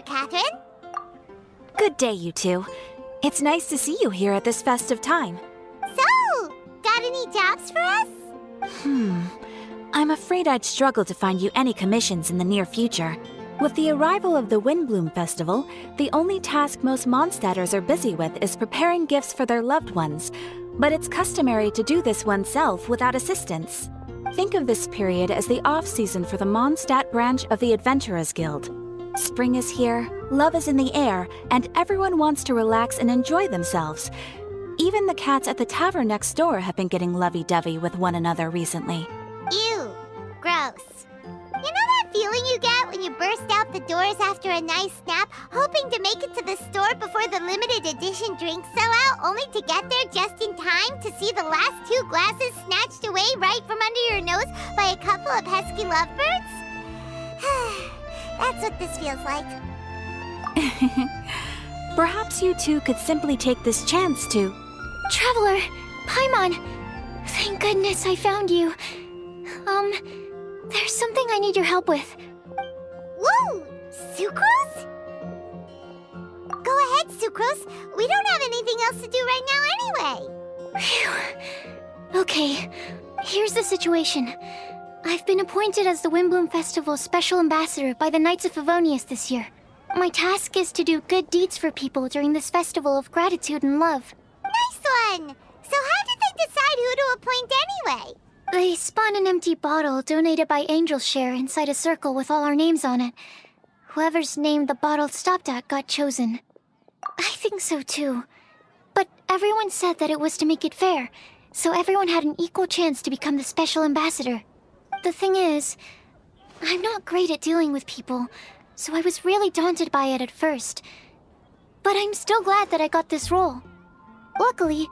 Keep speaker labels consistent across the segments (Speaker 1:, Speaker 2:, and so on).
Speaker 1: Catherine.
Speaker 2: Good day, you two. It's nice to see you here at this festive time.
Speaker 1: So, got any jobs for us?
Speaker 2: I'm afraid I'd struggle to find you any commissions in the near future. With the arrival of the Windblume Festival, the only task most Mondstadters are busy with is preparing gifts for their loved ones. But it's customary to do this oneself without assistance. Think of this period as the off-season for the Mondstadt branch of the Adventurers Guild. Spring is here, love is in the air, and everyone wants to relax and enjoy themselves. Even the cats at the tavern next door have been getting lovey-dovey with one another recently.
Speaker 1: Ew. Gross. You know that feeling you get when you burst out the doors after a nice nap, hoping to make it to the store before the limited edition drinks sell out, only to get there just in time to see the last 2 glasses snatched away right from under your nose by a couple of pesky lovebirds? That's what this feels like.
Speaker 2: Perhaps you two could simply take this chance to...
Speaker 3: Traveler! Paimon! Thank goodness I found you. There's something I need your help with.
Speaker 1: Woo! Sucrose? Go ahead, Sucrose. We don't have anything else to do right now anyway.
Speaker 3: Phew. Okay, here's the situation. I've been appointed as the Windblume Festival's special ambassador by the Knights of Favonius this year. My task is to do good deeds for people during this festival of gratitude and love.
Speaker 1: Nice one! So how did they decide who to appoint anyway?
Speaker 3: They spun an empty bottle donated by Angel's Share inside a circle with all our names on it. Whoever's name the bottle stopped at got chosen. I think so too. But everyone said that it was to make it fair, so everyone had an equal chance to become the special ambassador. The thing is, I'm not great at dealing with people, so I was really daunted by it at first. But I'm still glad that I got this role. Luckily,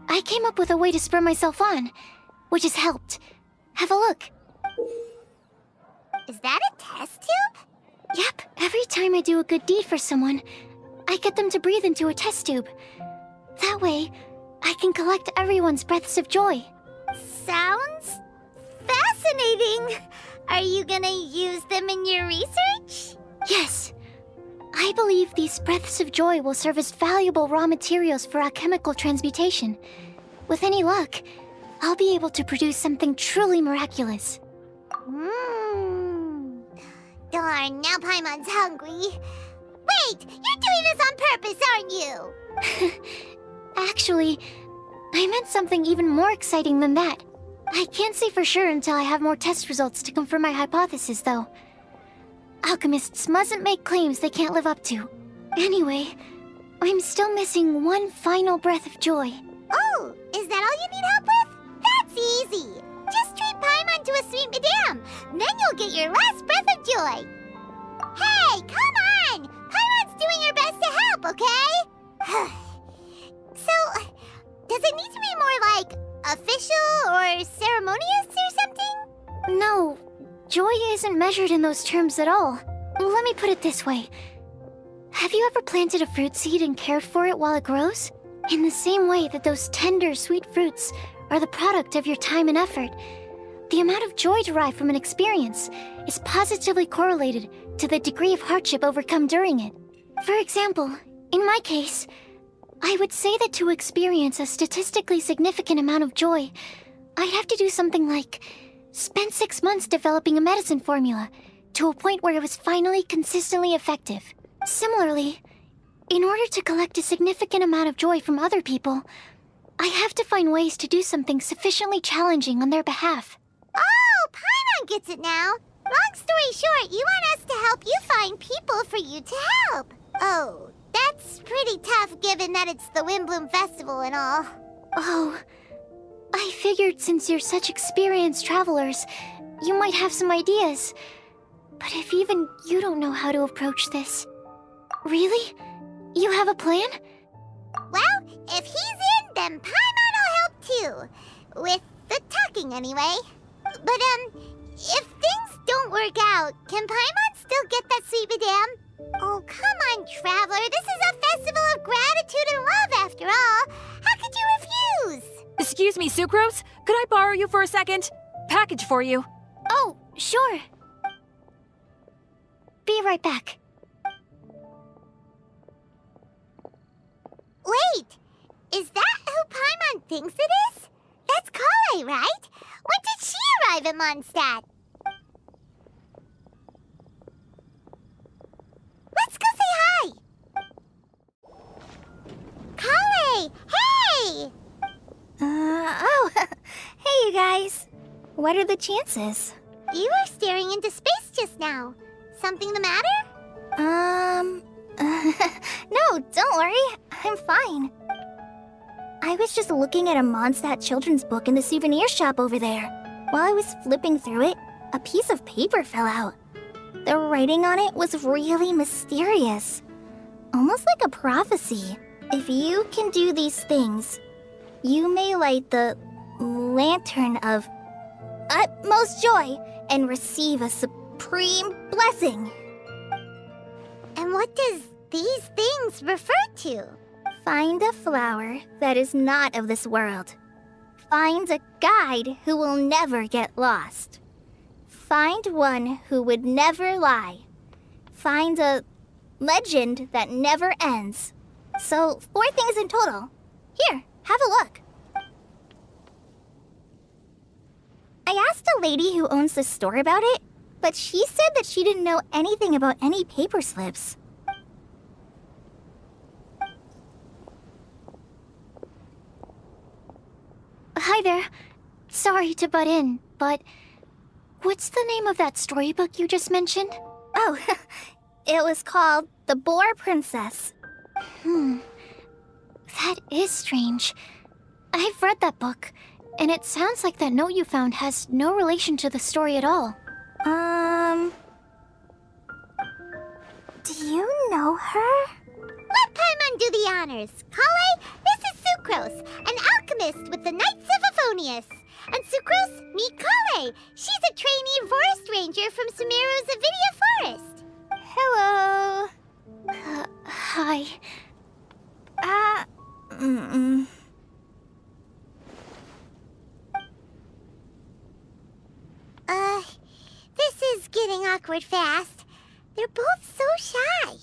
Speaker 3: I came up with a way to spur myself on, which has helped. Have a look.
Speaker 1: Is that a test tube?
Speaker 3: Yep, every time I do a good deed for someone, I get them to breathe into a test tube. That way, I can collect everyone's breaths of joy.
Speaker 1: Sounds fascinating. Are you gonna use them in your research?
Speaker 3: Yes. I believe these breaths of joy will serve as valuable raw materials for alchemical transmutation. With any luck, I'll be able to produce something truly miraculous.
Speaker 1: Darn, now Paimon's hungry. Wait, you're doing this on purpose, aren't you?
Speaker 3: Actually, I meant something even more exciting than that. I can't say for sure until I have more test results to confirm my hypothesis, though. Alchemists mustn't make claims they can't live up to. Anyway, I'm still missing one final breath of joy.
Speaker 1: Oh, is that all you need help with? That's easy. Just treat Paimon to a sweet madame. Then you'll get your last breath of joy. Hey, come on! Paimon's doing her best to help, okay? So, does it need to be more like official or ceremonious or something?
Speaker 3: No, joy isn't measured in those terms at all. Let me put it this way. Have you ever planted a fruit seed and cared for it while it grows? In the same way that those tender, sweet fruits are the product of your time and effort, the amount of joy derived from an experience is positively correlated to the degree of hardship overcome during it. For example, in my case, I would say that to experience a statistically significant amount of joy, I'd have to do something like spend 6 months developing a medicine formula to a point where it was finally consistently effective. Similarly, in order to collect a significant amount of joy from other people, I have to find ways to do something sufficiently challenging on their behalf.
Speaker 1: Oh, Paimon gets it now. Long story short, you want us to help you find people for you to help. Oh, that's pretty tough given that it's the Windblume Festival and all.
Speaker 3: Oh, I figured since you're such experienced travelers, you might have some ideas. But if even you don't know how to approach this... Really? You have a plan?
Speaker 1: Well, if he's in, then Paimon will help too. With the talking, anyway. But, if things don't work out, can Paimon still get that sweet madame? Oh, come on, Traveler. This is a festival of gratitude and love, after all. How could you refuse?
Speaker 2: Excuse me, Sucrose? Could I borrow you for a second? Package for you.
Speaker 3: Oh, sure. Be right back.
Speaker 1: thinks it is? That's Kale, right? When did she arrive at Mondstadt? Let's go say hi! Kale! Hey!
Speaker 3: Oh, hey you guys. What are the chances?
Speaker 1: You were staring into space just now. Something the matter?
Speaker 3: No, don't worry. I'm fine. I was just looking at a Mondstadt children's book in the souvenir shop over there. While I was flipping through it, a piece of paper fell out. The writing on it was really mysterious. Almost like a prophecy. If you can do these things, you may light the lantern of utmost joy and receive a supreme blessing.
Speaker 1: And what does these things refer to?
Speaker 3: Find a flower that is not of this world. Find a guide who will never get lost. Find one who would never lie. Find a legend that never ends. So, 4 things in total. Here, have a look. I asked a lady who owns the store about it, but she said that she didn't know anything about any paper slips. Hi there. Sorry to butt in, but what's the name of that storybook you just mentioned? Oh, it was called The Boar Princess. That is strange. I've read that book, and it sounds like that note you found has no relation to the story at all. Do you know her?
Speaker 1: Let Paimon do the honors. Kale, this is Sucrose, an alchemist with the Knights of Avonius. And Sucrose, meet Kale. She's a trainee forest ranger from Sumeru's Avidia Forest.
Speaker 3: Hello. Hi.
Speaker 1: This is getting awkward fast. They're both so shy.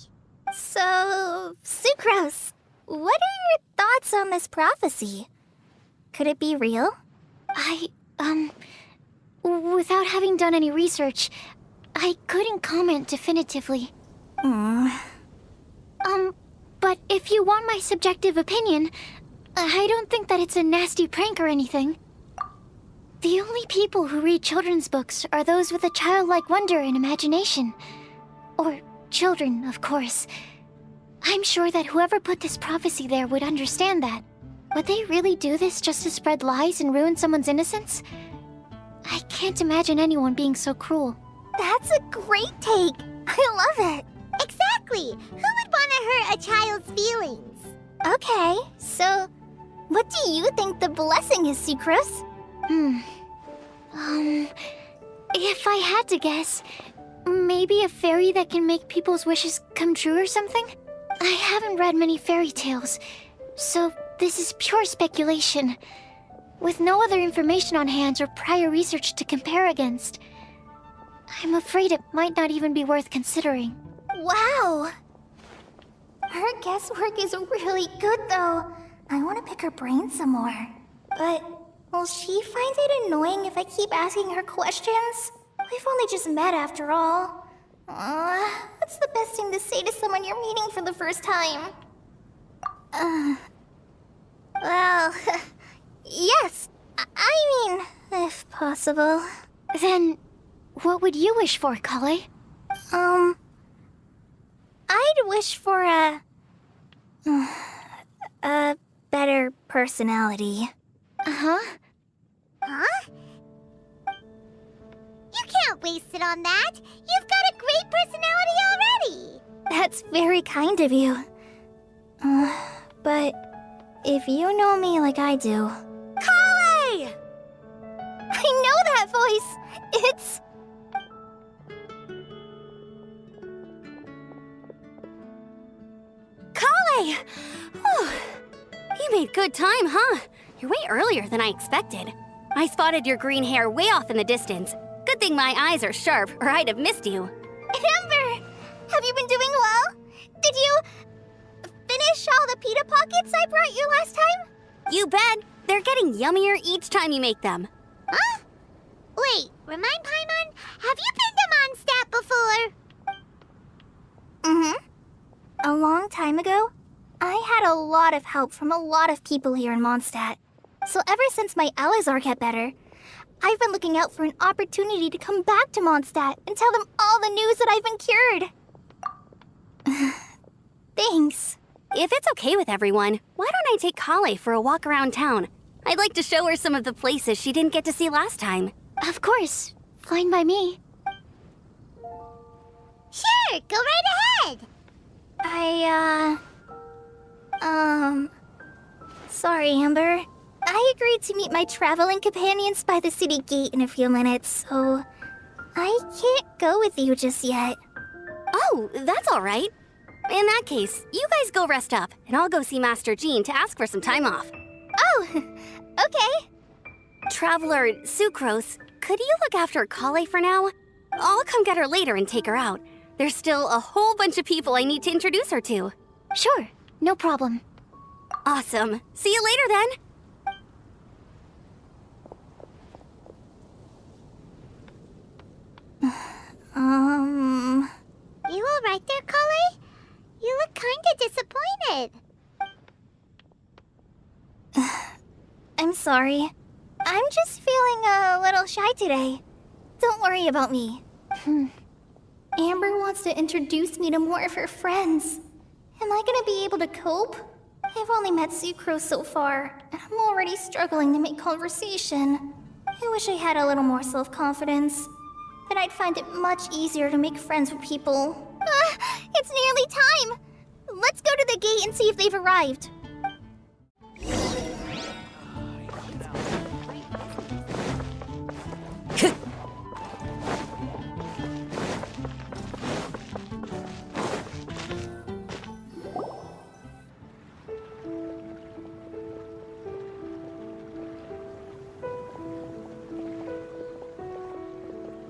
Speaker 3: So, Sucrose, what are your thoughts on this prophecy? Could it be real? Without having done any research, I couldn't comment definitively. But if you want my subjective opinion, I don't think that it's a nasty prank or anything. The only people who read children's books are those with a childlike wonder and imagination. Or children, of course. I'm sure that whoever put this prophecy there would understand that. Would they really do this just to spread lies and ruin someone's innocence? I can't imagine anyone being so cruel. That's a great take! I love it!
Speaker 1: Exactly! Who would want to hurt a child's feelings?
Speaker 3: Okay, so what do you think the blessing is, Sucrose? If I had to guess, maybe a fairy that can make people's wishes come true or something? I haven't read many fairy tales, so this is pure speculation. With no other information on hand or prior research to compare against, I'm afraid it might not even be worth considering. Wow! Her guesswork is really good, though. I want to pick her brain some more. But will she find it annoying if I keep asking her questions? We've only just met after all. What's the best thing to say to someone you're meeting for the first time? Well, yes. I mean, if possible. Then, what would you wish for, Kale? I'd wish for a better personality.
Speaker 1: Huh? You can't waste it on that. You've got a great personality already.
Speaker 3: That's very kind of you. But if you know me like I do... Kale! I know that voice! It's...
Speaker 4: Kale! Whew. You made good time, huh? You're way earlier than I expected. I spotted your green hair way off in the distance. Good thing my eyes are sharp, or I'd have missed you.
Speaker 3: Amber! Have you been doing well? Did you finish all the pita pockets I brought you last time?
Speaker 4: You bet! They're getting yummier each time you make them.
Speaker 1: Huh? Wait, remind Paimon, have you been to Mondstadt before?
Speaker 3: Mm-hmm. A long time ago, I had a lot of help from a lot of people here in Mondstadt. So ever since my Alizar got better, I've been looking out for an opportunity to come back to Mondstadt and tell them all the news that I've been cured. Thanks.
Speaker 4: If it's okay with everyone, why don't I take Kale for a walk around town? I'd like to show her some of the places she didn't get to see last time.
Speaker 3: Of course. Fine by me.
Speaker 1: Sure, go right ahead.
Speaker 3: Sorry, Amber. I agreed to meet my traveling companions by the city gate in a few minutes, so I can't go with you just yet.
Speaker 4: Oh, that's all right. In that case, you guys go rest up, and I'll go see Master Jean to ask for some time off.
Speaker 3: Oh, okay.
Speaker 4: Traveler Sucrose, could you look after Kale for now? I'll come get her later and take her out. There's still a whole bunch of people I need to introduce her to.
Speaker 3: Sure, no problem.
Speaker 4: Awesome. See you later then.
Speaker 1: You alright there, Kale? You look kinda disappointed.
Speaker 3: I'm sorry. I'm just feeling a little shy today. Don't worry about me. Amber wants to introduce me to more of her friends. Am I gonna be able to cope? I've only met Sucrose so far, and I'm already struggling to make conversation. I wish I had a little more self-confidence. Then I'd find it much easier to make friends with people. It's nearly time! Let's go to the gate and see if they've arrived.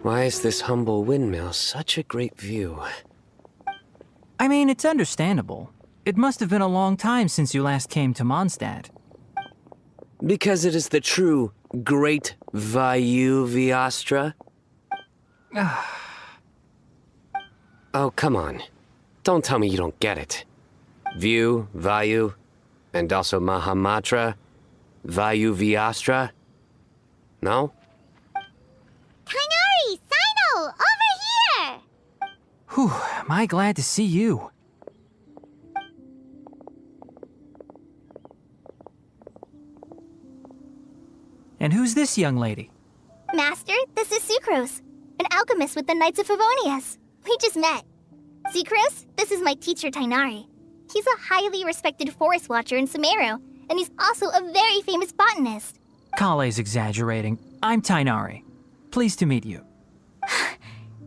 Speaker 5: Why is this humble windmill such a great view?
Speaker 6: I mean, it's understandable. It must have been a long time since you last came to Mondstadt.
Speaker 5: Because it is the true Great Vayu Viastra? Oh, come on. Don't tell me you don't get it. View, Vayu, and also Mahamatra, Vayu Viastra? No?
Speaker 1: Kainari! Sino! Over here!
Speaker 6: Whew, am I glad to see you. And who's this young lady?
Speaker 3: Master, this is Sucrose, an alchemist with the Knights of Favonius. We just met. Sucrose, this is my teacher Tighnari. He's a highly respected forest watcher in Sumeru, and he's also a very famous botanist.
Speaker 6: Kale's exaggerating. I'm Tighnari. Pleased to meet you.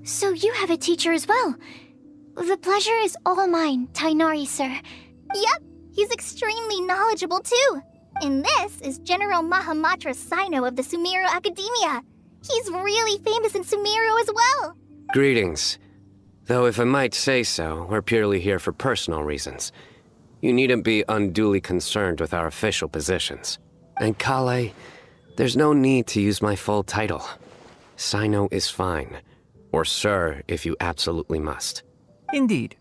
Speaker 3: So you have a teacher as well. The pleasure is all mine, Tighnari, sir. Yep, he's extremely knowledgeable too. And this is General Mahamatra Sino of the Sumeru Academia. He's really famous in Sumeru as well.
Speaker 5: Greetings. Though if I might say so, we're purely here for personal reasons. You needn't be unduly concerned with our official positions. And Kale, there's no need to use my full title. Sino is fine. Or sir, if you absolutely must.
Speaker 6: Indeed.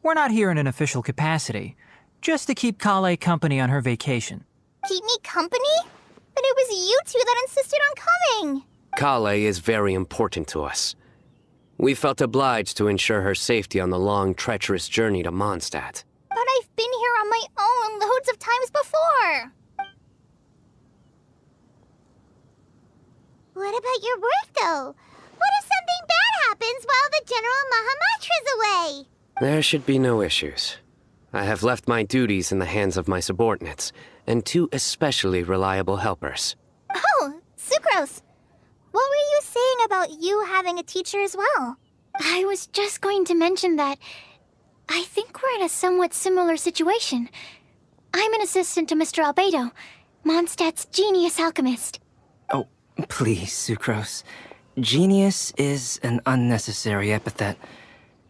Speaker 6: We're not here in an official capacity, just to keep Kale company on her vacation.
Speaker 3: Keep me company? But it was you two that insisted on coming.
Speaker 5: Kale is very important to us. We felt obliged to ensure her safety on the long, treacherous journey to Mondstadt.
Speaker 3: But I've been here on my own loads of times before.
Speaker 1: What about your work, though? What if something bad happens while the General Mahamatra's away?
Speaker 5: There should be no issues. I have left my duties in the hands of my subordinates, and two especially reliable helpers.
Speaker 3: Oh, Sucrose. What were you saying about you having a teacher as well? I was just going to mention that I think we're in a somewhat similar situation. I'm an assistant to Mr. Albedo, Mondstadt's genius alchemist.
Speaker 7: Oh, please, Sucrose. Genius is an unnecessary epithet.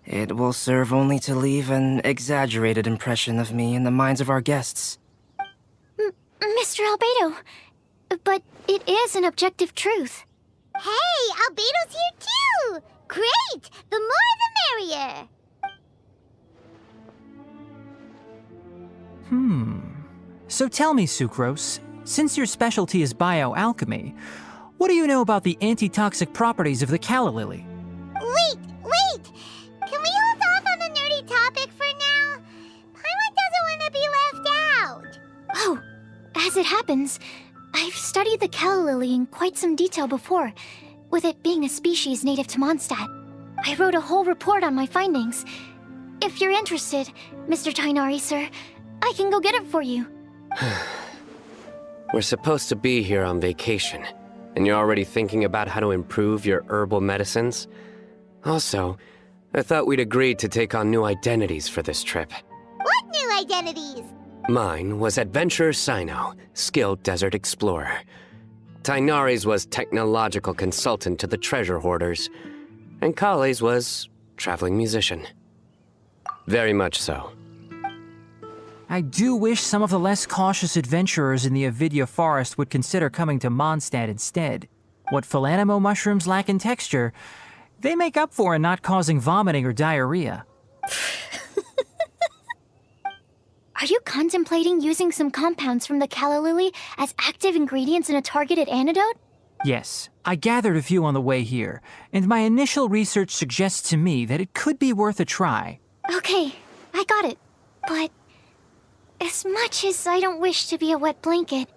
Speaker 7: It will serve only to leave an exaggerated impression of me in the minds of our guests.
Speaker 3: Mr. Albedo, but it is an objective truth.
Speaker 1: Hey, Albedo's here too! Great! The more the merrier!
Speaker 6: So tell me, Sucrose, since your specialty is bioalchemy, what do you know about the antitoxic properties of the calla lily?
Speaker 1: Wait! Can we hold off on the nerdy topic for now? Paimon doesn't want to be left out.
Speaker 3: Oh, as it happens, I've studied the calla lily in quite some detail before, with it being a species native to Mondstadt. I wrote a whole report on my findings. If you're interested, Mr. Tighnari, sir, I can go get it for you.
Speaker 5: We're supposed to be here on vacation, and you're already thinking about how to improve your herbal medicines? Also, I thought we'd agreed to take on new identities for this trip.
Speaker 1: What new identities?
Speaker 5: Mine was Adventurer Sino, skilled desert explorer. Tighnari's was technological consultant to the treasure hoarders, and Kale's was traveling musician. Very much so.
Speaker 6: I do wish some of the less cautious adventurers in the Avidya forest would consider coming to Mondstadt instead. What Philanimo mushrooms lack in texture, they make up for in not causing vomiting or diarrhea.
Speaker 3: Are you contemplating using some compounds from the calla lily as active ingredients in a targeted antidote?
Speaker 6: Yes, I gathered a few on the way here, and my initial research suggests to me that it could be worth a try.
Speaker 3: Okay, I got it. But as much as I don't wish to be a wet blanket,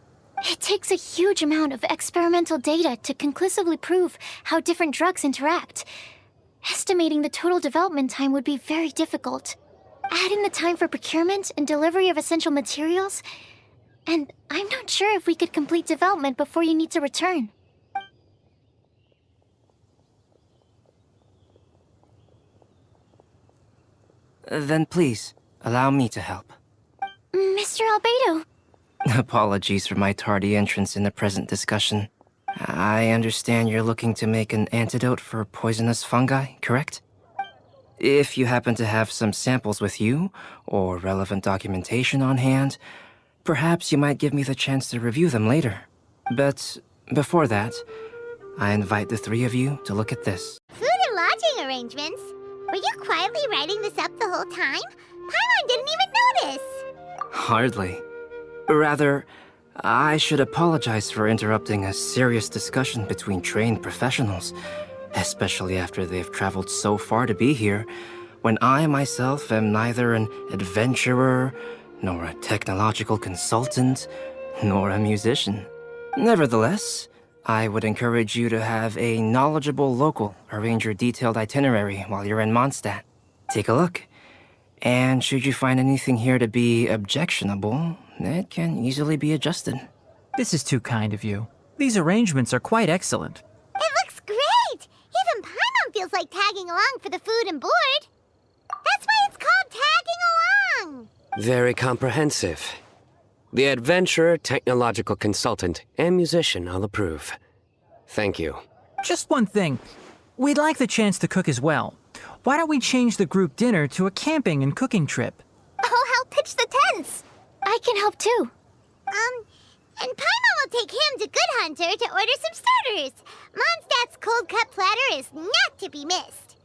Speaker 3: it takes a huge amount of experimental data to conclusively prove how different drugs interact. Estimating the total development time would be very difficult. Add in the time for procurement and delivery of essential materials, and I'm not sure if we could complete development before you need to return.
Speaker 7: Then please, allow me to help.
Speaker 3: Mr. Albedo,
Speaker 7: Apologies for my tardy entrance in the present discussion. I understand you're looking to make an antidote for poisonous fungi, correct? If you happen to have some samples with you, or relevant documentation on hand, perhaps you might give me the chance to review them later. But before that, I invite the three of you to look at this.
Speaker 1: Food and lodging arrangements? Were you quietly writing this up the whole time? Paimon didn't even notice!
Speaker 7: Hardly. Rather, I should apologize for interrupting a serious discussion between trained professionals, especially after they've traveled so far to be here, when I myself am neither an adventurer, nor a technological consultant, nor a musician. Nevertheless, I would encourage you to have a knowledgeable local arrange your detailed itinerary while you're in Mondstadt. Take a look. And should you find anything here to be objectionable, it can easily be adjusted.
Speaker 6: This is too kind of you. These arrangements are quite excellent.
Speaker 1: It looks great! Even Paimon feels like tagging along for the food and board. That's why it's called tagging along!
Speaker 5: Very comprehensive. The adventurer, technological consultant, and musician all approve. Thank you.
Speaker 6: Just one thing. We'd like the chance to cook as well. Why don't we change the group dinner to a camping and cooking trip?
Speaker 1: I'll help pitch the tents!
Speaker 3: I can help too.
Speaker 1: And Paimon will take him to Good Hunter to order some starters. Mondstadt's cold-cut platter is not to be missed.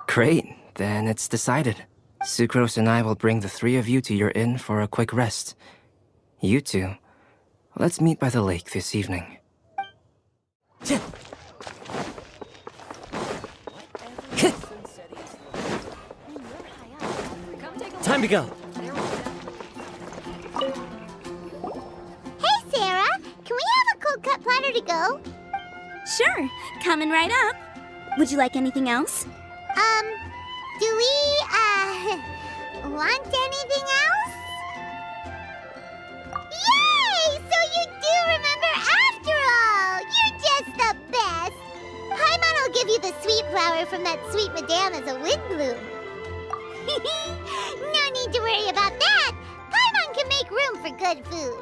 Speaker 7: Great, then it's decided. Sucrose and I will bring the three of you to your inn for a quick rest. You two, let's meet by the lake this evening.
Speaker 8: Time to go.
Speaker 1: Hey, Sarah! Can we have a cold-cut platter to go?
Speaker 4: Sure, coming right up. Would you like anything else?
Speaker 1: Do we, want anything else? Yay! So you do remember after all! You're just the best! Paimon will give you the sweet flower from that sweet madame as a windbloom. No need to worry about that! Paimon can make room for good food.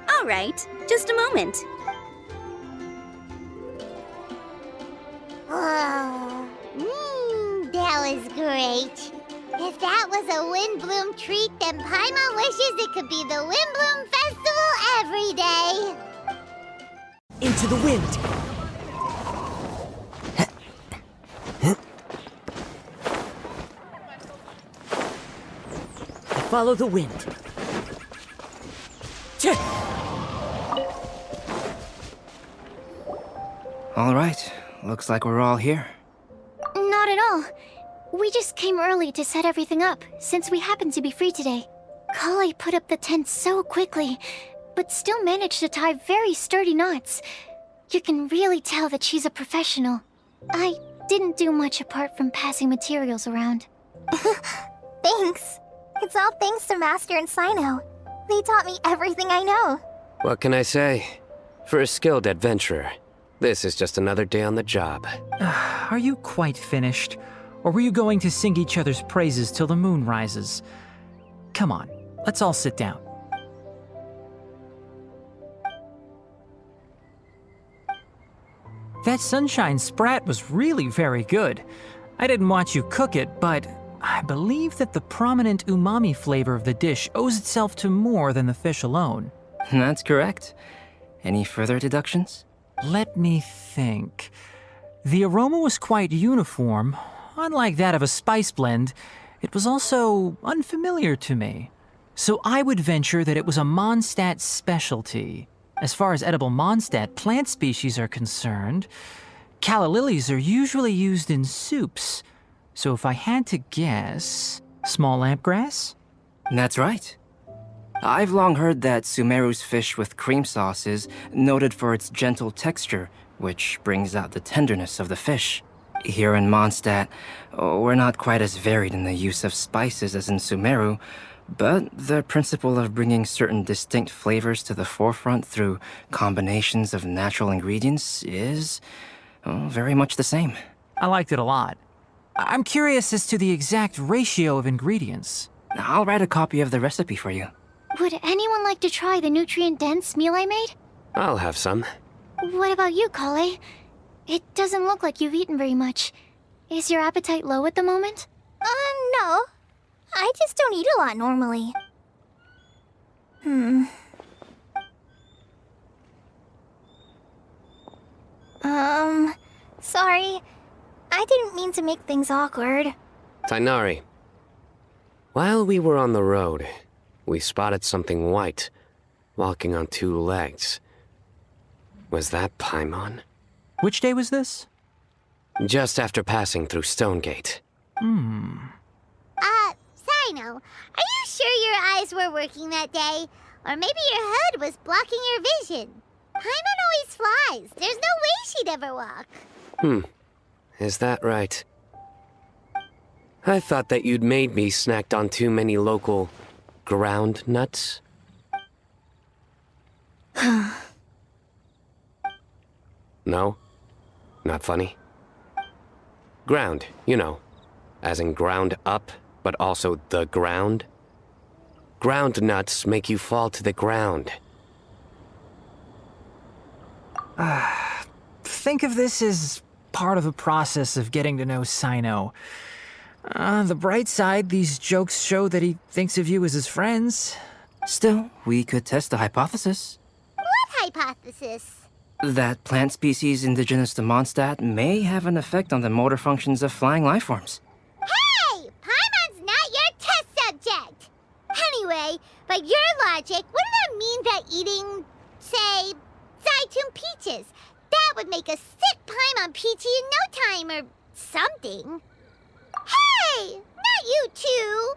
Speaker 4: All right, just a moment.
Speaker 1: Oh, that was great. If that was a Windblume treat, then Paimon wishes it could be the Windblume Festival every day.
Speaker 8: Into the wind. Follow the wind.
Speaker 7: All right, looks like we're all here.
Speaker 3: Not at all. We just came early to set everything up, since we happen to be free today. Kale put up the tent so quickly, but still managed to tie very sturdy knots. You can really tell that she's a professional. I didn't do much apart from passing materials around.
Speaker 1: Thanks. It's all thanks to Master and Sino. They taught me everything I know.
Speaker 5: What can I say? For a skilled adventurer, this is just another day on the job.
Speaker 6: Are you quite finished? Or were you going to sing each other's praises till the moon rises? Come on, let's all sit down. That sunshine sprat was really very good. I didn't watch you cook it, but I believe that the prominent umami flavor of the dish owes itself to more than the fish alone.
Speaker 7: That's correct. Any further deductions?
Speaker 6: Let me think. The aroma was quite uniform. Unlike that of a spice blend, it was also unfamiliar to me. So I would venture that it was a Mondstadt specialty. As far as edible Mondstadt plant species are concerned, calla lilies are usually used in soups. So if I had to guess, small lampgrass?
Speaker 7: That's right. I've long heard that Sumeru's fish with cream sauce is noted for its gentle texture, which brings out the tenderness of the fish. Here in Mondstadt, we're not quite as varied in the use of spices as in Sumeru, but the principle of bringing certain distinct flavors to the forefront through combinations of natural ingredients is very much the same.
Speaker 6: I liked it a lot. I'm curious as to the exact ratio of ingredients.
Speaker 7: I'll write a copy of the recipe for you.
Speaker 3: Would anyone like to try the nutrient-dense meal I made?
Speaker 5: I'll have some.
Speaker 3: What about you, Kale? It doesn't look like you've eaten very much. Is your appetite low at the moment?
Speaker 1: No. I just don't eat a lot normally. Sorry. I didn't mean to make things awkward.
Speaker 5: Tighnari. While we were on the road, we spotted something white, walking on two legs. Was that Paimon?
Speaker 6: Which day was this?
Speaker 5: Just after passing through Stonegate.
Speaker 1: Sino, are you sure your eyes were working that day? Or maybe your hood was blocking your vision? Paimon always flies. There's no way she'd ever walk.
Speaker 5: Is that right? I thought that you'd made me snacked on too many local ground nuts. No? Not funny? Ground, you know. As in ground up, but also the ground. Ground nuts make you fall to the ground.
Speaker 6: Think of this as part of the process of getting to know Sino. On the bright side, these jokes show that he thinks of you as his friends.
Speaker 7: Still, we could test the hypothesis.
Speaker 1: What hypothesis?
Speaker 7: That plant species indigenous to Mondstadt may have an effect on the motor functions of flying lifeforms.
Speaker 1: Hey! Paimon's not your test subject! Anyway, by your logic, wouldn't that mean that eating, say, Zaitun peaches, that would make a sick Paimon peachy in no time or something? Hey! Not you too!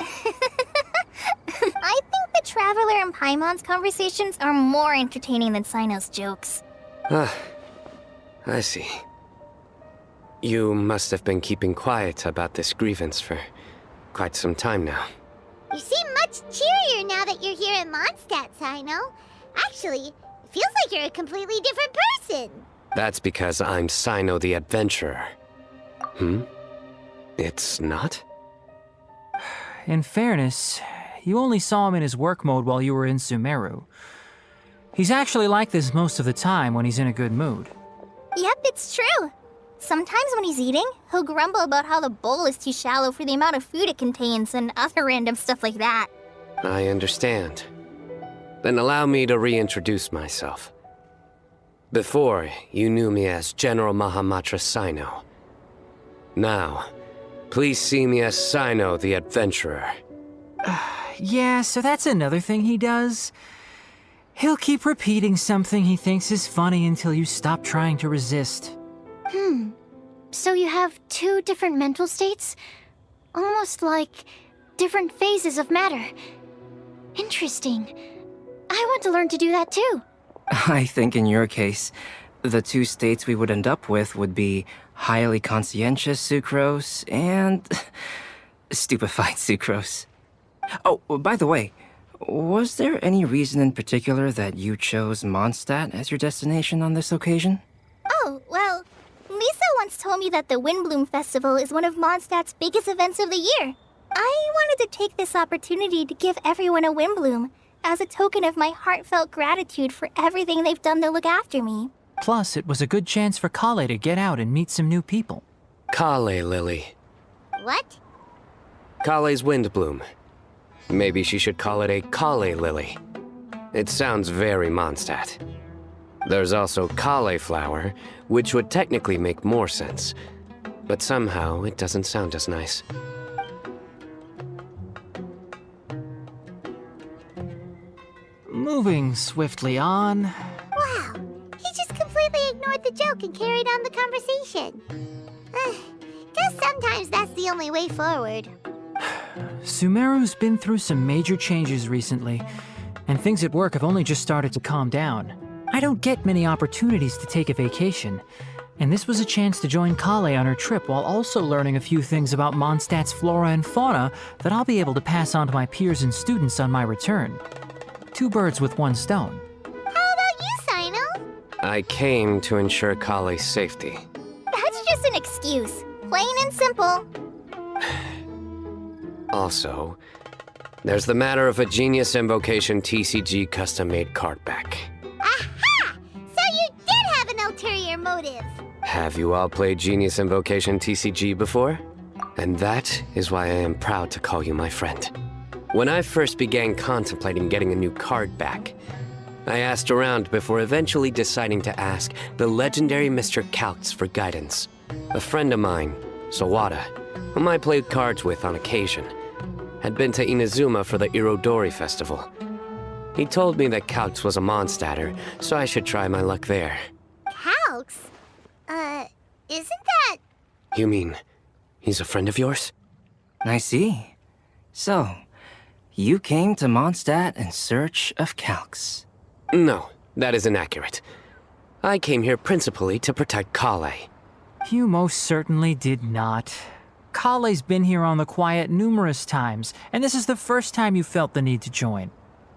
Speaker 1: I think the Traveler and Paimon's conversations are more entertaining than Sino's jokes.
Speaker 5: I see. You must have been keeping quiet about this grievance for quite some time now.
Speaker 1: You seem much cheerier now that you're here in Mondstadt, Sino. Actually, it feels like you're a completely different person.
Speaker 5: That's because I'm Sino the Adventurer. It's not?
Speaker 6: In fairness, you only saw him in his work mode while you were in Sumeru. He's actually like this most of the time when he's in a good mood.
Speaker 1: Yep, it's true. Sometimes when he's eating, he'll grumble about how the bowl is too shallow for the amount of food it contains and other random stuff like that.
Speaker 5: I understand. Then allow me to reintroduce myself. Before, you knew me as General Mahamatra Sino. Now, please see me as Sino the Adventurer.
Speaker 6: Yeah, so that's another thing he does. He'll keep repeating something he thinks is funny until you stop trying to resist.
Speaker 3: So you have two different mental states? Almost like different phases of matter. Interesting. I want to learn to do that too.
Speaker 7: I think in your case, the two states we would end up with would be highly conscientious sucrose and stupefied sucrose. Oh, by the way, was there any reason in particular that you chose Mondstadt as your destination on this occasion?
Speaker 1: Oh, well, Lisa once told me that the Windblume Festival is one of Mondstadt's biggest events of the year. I wanted to take this opportunity to give everyone a Windblume as a token of my heartfelt gratitude for everything they've done to look after me.
Speaker 6: Plus, it was a good chance for Kale to get out and meet some new people.
Speaker 5: Kale Lily.
Speaker 1: What?
Speaker 5: Kale's Windblume. Maybe she should call it a Kale Lily. It sounds very Mondstadt. There's also Cauliflower, which would technically make more sense, but somehow it doesn't sound as nice.
Speaker 6: Moving swiftly on.
Speaker 1: Wow, he just completely ignored the joke and carried on the conversation. Guess sometimes that's the only way forward.
Speaker 6: Sumeru's been through some major changes recently, and things at work have only just started to calm down. I don't get many opportunities to take a vacation, and this was a chance to join Kale on her trip while also learning a few things about Mondstadt's flora and fauna that I'll be able to pass on to my peers and students on my return. Two birds with one stone.
Speaker 1: How about you, Sino?
Speaker 5: I came to ensure Kale's safety.
Speaker 1: That's just an excuse. Plain and simple.
Speaker 5: Also, there's the matter of a Genius Invocation TCG custom-made card back.
Speaker 1: Aha! So you did have an ulterior motive.
Speaker 5: Have you all played Genius Invocation TCG before? And that is why I am proud to call you my friend. When I first began contemplating getting a new card back, I asked around before eventually deciding to ask the legendary Mr. Calx for guidance. A friend of mine, Sawada, whom I played cards with on occasion, had been to Inazuma for the Irodori Festival. He told me that Calx was a Mondstadter, so I should try my luck there.
Speaker 1: Calx? Isn't that...
Speaker 5: You mean, he's a friend of yours?
Speaker 7: I see. So, you came to Mondstadt in search of Calx.
Speaker 5: No, that is inaccurate. I came here principally to protect Kale.
Speaker 6: You most certainly did not. Kale's been here on the quiet numerous times, and this is the first time you felt the need to join.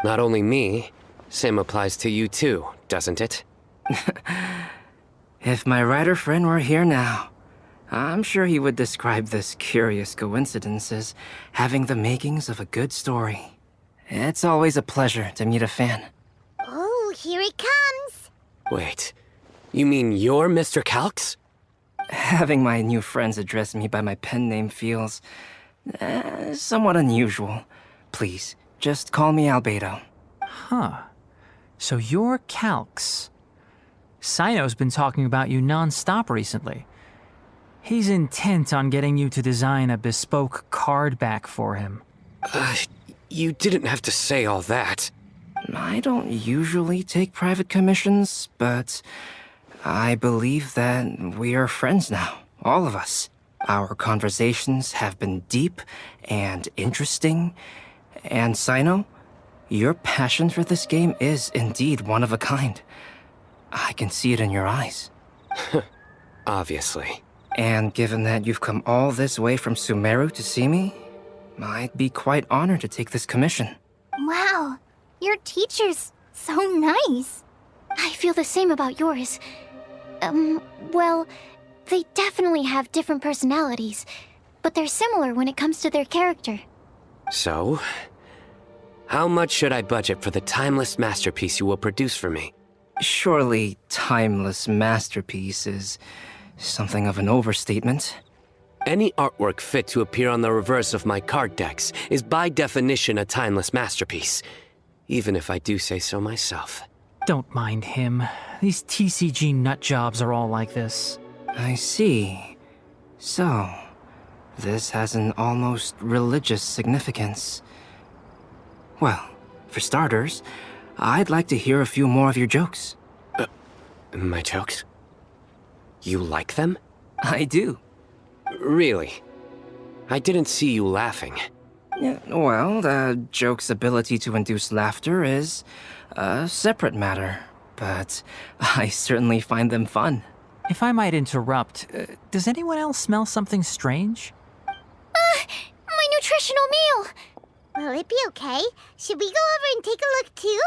Speaker 5: Not only me, same applies to you too, doesn't it?
Speaker 7: If my writer friend were here now, I'm sure he would describe this curious coincidence as having the makings of a good story. It's always a pleasure to meet a fan.
Speaker 1: Oh, here it comes.
Speaker 5: Wait, you mean you're Mr. Calx?
Speaker 7: Having my new friends address me by my pen name feels somewhat unusual. Please, just call me Albedo.
Speaker 6: Huh. So you're Calx. Sino's been talking about you non-stop recently. He's intent on getting you to design a bespoke card back for him.
Speaker 5: You didn't have to say all that.
Speaker 7: I don't usually take private commissions, but I believe that we are friends now, all of us. Our conversations have been deep and interesting, and Sino, your passion for this game is indeed one of a kind. I can see it in your eyes.
Speaker 5: Obviously.
Speaker 7: And given that you've come all this way from Sumeru to see me, I'd be quite honored to take this commission.
Speaker 1: Wow, your teacher's so nice.
Speaker 3: I feel the same about yours. Well, they definitely have different personalities, but they're similar when it comes to their character.
Speaker 5: So, how much should I budget for the timeless masterpiece you will produce for me?
Speaker 7: Surely timeless masterpiece is something of an overstatement.
Speaker 5: Any artwork fit to appear on the reverse of my card decks is by definition a timeless masterpiece, even if I do say so myself.
Speaker 6: Don't mind him. These TCG nut jobs are all like this.
Speaker 7: I see. So, this has an almost religious significance. Well, for starters, I'd like to hear a few more of your jokes.
Speaker 5: My jokes? You like them?
Speaker 7: I do.
Speaker 5: Really? I didn't see you laughing.
Speaker 7: Yeah, well, the joke's ability to induce laughter is a separate matter, but I certainly find them fun.
Speaker 6: If I might interrupt, does anyone else smell something strange?
Speaker 3: My nutritional meal!
Speaker 1: Will it be okay? Should we go over and take a look too?